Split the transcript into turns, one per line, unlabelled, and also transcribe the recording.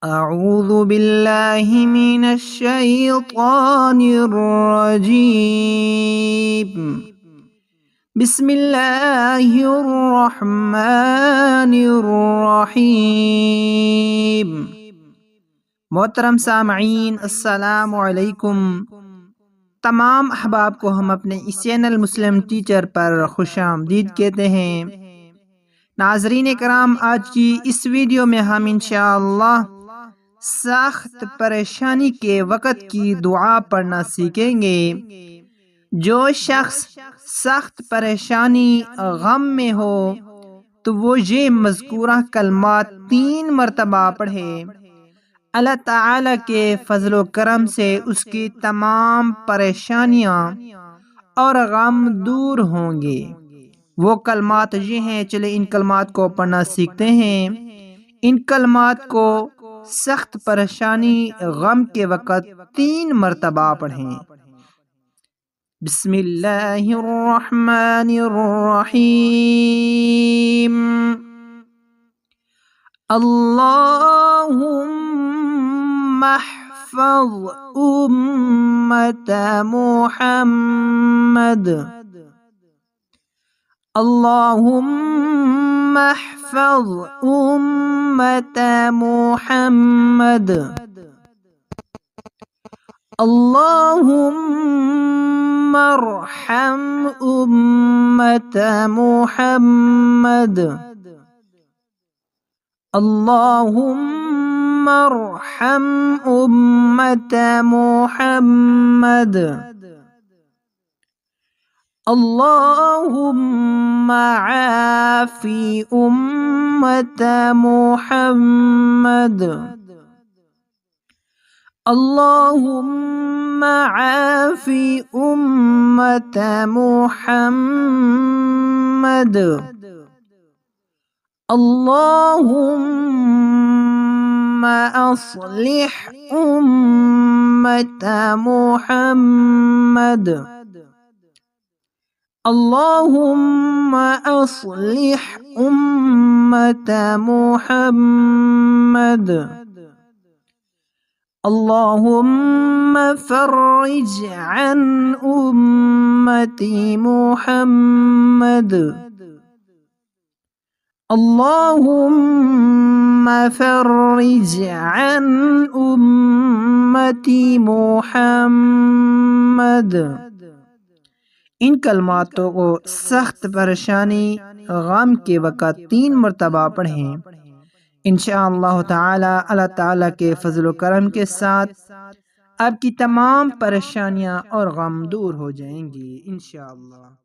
अऊज़ु बिल्लाहि मिनश शैतानिर रजीम। बिस्मिल्लाहिर रहमानिर रहीम। मोहतरम सामईन, अस्सलामु अलैकुम। तमाम अहबाब को हम अपने इस चैनल मुस्लिम टीचर पर खुशामदीद कहते हैं। नाज़रीन कराम, आज की इस वीडियो में हम इंशाअल्लाह सख्त परेशानी के वक़्त की दुआ पढ़ना सीखेंगे। जो शख्स सख्त परेशानी गम में हो तो वो ये मज़कूरा कलमात 3 मरतबा पढ़े। अल्लाह ताला के फजलो करम से उसकी तमाम परेशानियां और गम दूर होंगे। वो कलमात ये हैं, चले इन कलमात को पढ़ना सीखते हैं। इन कलमात को सख्त परेशानी गम के वक़्त 3 मरतबा पढ़ें। बिस्मिल्लाहिर्रहमानिर्रहीम। अल्लाहुम्मा अहफ़ज़ उम्मत मुहम्मद। अल्लाहुम्मा अहफ़ज़ उम्मत मुहम्मद। अल्लाहुम्मा अर्हम उम्मत मुहम्मद। अल्लाहुम्मा अर्हम उम्मत मुहम्मद। अल्लाहुम्मा आफ़ी उम्मत मुहम्मद। अल्लाहुम्मा आफ़ी उम्मत मुहम्मद। अल्लाहुम्मा अस्लिह उम्मत मुहम्मद। अल्लाहुम्मा अस्लिह उम्मत मुहम्मद। अल्लाहुम्मा फ़र्रिज अन उम्मती मुहम्मद। अल्लाहुम्मा फ़र्रिज अन उम्मती मुहम्मद। इन कलमातों को सख्त परेशानी गम के वक़्त 3 मरतबा पढ़ें। इंशाअल्लाह ताला अल्लाह ताला के फजल करम के साथ आपकी तमाम परेशानियां और गम दूर हो जाएंगी इंशाअल्लाह।